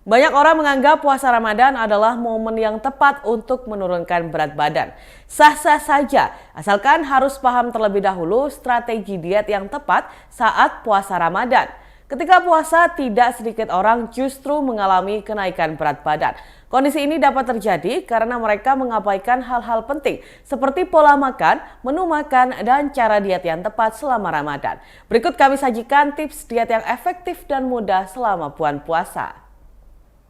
Banyak orang menganggap puasa Ramadan adalah momen yang tepat untuk menurunkan berat badan. Sah-sah saja, asalkan harus paham terlebih dahulu strategi diet yang tepat saat puasa Ramadan. Ketika puasa, tidak sedikit orang justru mengalami kenaikan berat badan. Kondisi ini dapat terjadi karena mereka mengabaikan hal-hal penting seperti pola makan, menu makan, dan cara diet yang tepat selama Ramadan. Berikut kami sajikan tips diet yang efektif dan mudah selama bulan puasa.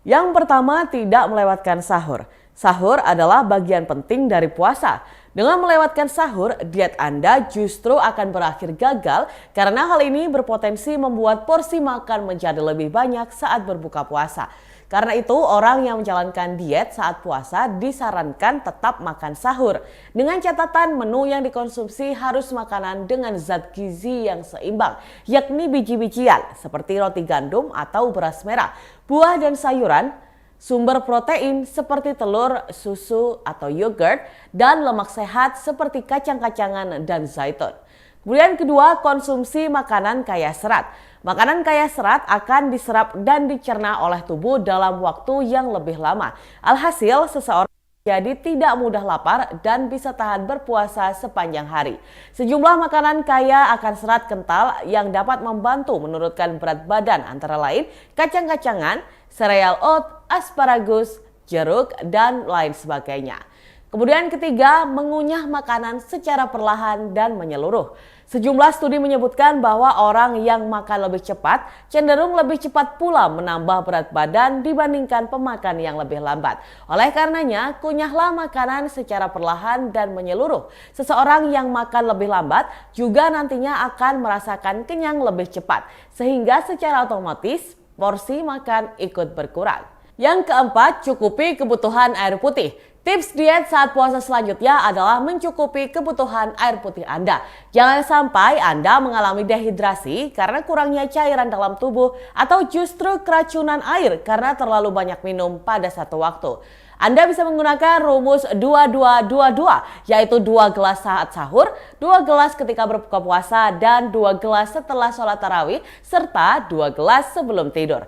Yang pertama, tidak melewatkan sahur. Sahur adalah bagian penting dari puasa. Dengan melewatkan sahur, diet Anda justru akan berakhir gagal karena hal ini berpotensi membuat porsi makan menjadi lebih banyak saat berbuka puasa. Karena itu, orang yang menjalankan diet saat puasa disarankan tetap makan sahur. Dengan catatan menu yang dikonsumsi harus makanan dengan zat gizi yang seimbang, yakni biji-bijian seperti roti gandum atau beras merah, buah dan sayuran, sumber protein seperti telur, susu atau yogurt, dan lemak sehat seperti kacang-kacangan dan zaitun. Kemudian kedua, konsumsi makanan kaya serat. Makanan kaya serat akan diserap dan dicerna oleh tubuh dalam waktu yang lebih lama. Alhasil, seseorang jadi tidak mudah lapar dan bisa tahan berpuasa sepanjang hari. Sejumlah makanan kaya akan serat kental yang dapat membantu menurunkan berat badan antara lain kacang-kacangan, sereal oat, asparagus, jeruk, dan lain sebagainya. Kemudian ketiga, mengunyah makanan secara perlahan dan menyeluruh. Sejumlah studi menyebutkan bahwa orang yang makan lebih cepat cenderung lebih cepat pula menambah berat badan dibandingkan pemakan yang lebih lambat. Oleh karenanya, kunyahlah makanan secara perlahan dan menyeluruh. Seseorang yang makan lebih lambat juga nantinya akan merasakan kenyang lebih cepat, sehingga secara otomatis porsi makan ikut berkurang. Yang keempat, cukupi kebutuhan air putih. Tips diet saat puasa selanjutnya adalah mencukupi kebutuhan air putih Anda. Jangan sampai Anda mengalami dehidrasi karena kurangnya cairan dalam tubuh atau justru keracunan air karena terlalu banyak minum pada satu waktu. Anda bisa menggunakan rumus 2222, yaitu 2 gelas saat sahur, 2 gelas ketika berbuka puasa, dan 2 gelas setelah sholat tarawih, serta 2 gelas sebelum tidur.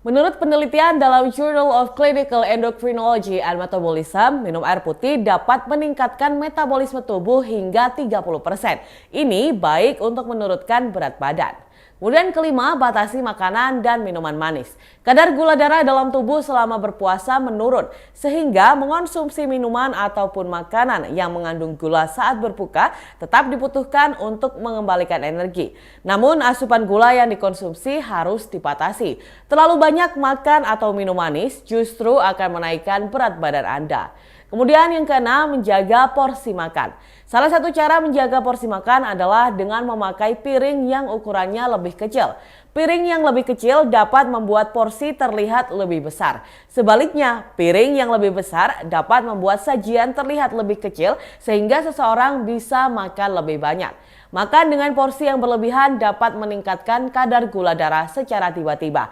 Menurut penelitian dalam Journal of Clinical Endocrinology and Metabolism, minum air putih dapat meningkatkan metabolisme tubuh hingga 30%. Ini baik untuk menurunkan berat badan. Kemudian kelima, batasi makanan dan minuman manis. Kadar gula darah dalam tubuh selama berpuasa menurun, sehingga mengonsumsi minuman ataupun makanan yang mengandung gula saat berbuka tetap dibutuhkan untuk mengembalikan energi. Namun asupan gula yang dikonsumsi harus dibatasi. Terlalu banyak makan atau minum manis justru akan menaikkan berat badan Anda. Kemudian yang keenam, menjaga porsi makan. Salah satu cara menjaga porsi makan adalah dengan memakai piring yang ukurannya lebih kecil. Piring yang lebih kecil dapat membuat porsi terlihat lebih besar. Sebaliknya, piring yang lebih besar dapat membuat sajian terlihat lebih kecil sehingga seseorang bisa makan lebih banyak. Makan dengan porsi yang berlebihan dapat meningkatkan kadar gula darah secara tiba-tiba.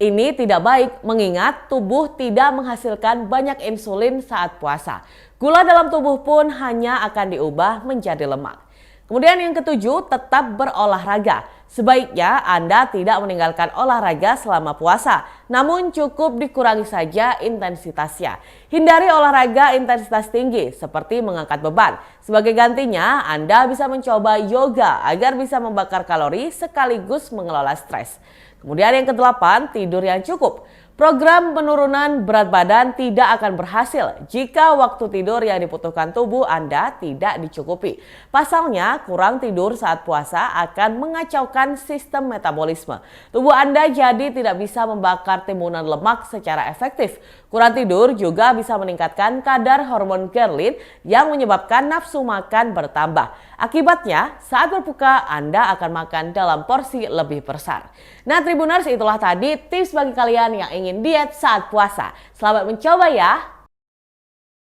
Ini tidak baik mengingat tubuh tidak menghasilkan banyak insulin saat puasa. Gula dalam tubuh pun hanya akan diubah menjadi lemak. Kemudian yang ketujuh, tetap berolahraga. Sebaiknya Anda tidak meninggalkan olahraga selama puasa, namun cukup dikurangi saja intensitasnya. Hindari olahraga intensitas tinggi seperti mengangkat beban. Sebagai gantinya, Anda bisa mencoba yoga agar bisa membakar kalori sekaligus mengelola stres. Kemudian yang kedelapan, tidur yang cukup. Program penurunan berat badan tidak akan berhasil jika waktu tidur yang dibutuhkan tubuh Anda tidak dicukupi. Pasalnya, kurang tidur saat puasa akan mengacaukan sistem metabolisme. Tubuh Anda jadi tidak bisa membakar timbunan lemak secara efektif. Kurang tidur juga bisa meningkatkan kadar hormon ghrelin yang menyebabkan nafsu makan bertambah. Akibatnya, saat berbuka Anda akan makan dalam porsi lebih besar. Nah, Tribuners, itulah tadi tips bagi kalian yang ingin diet saat puasa. Selamat mencoba ya!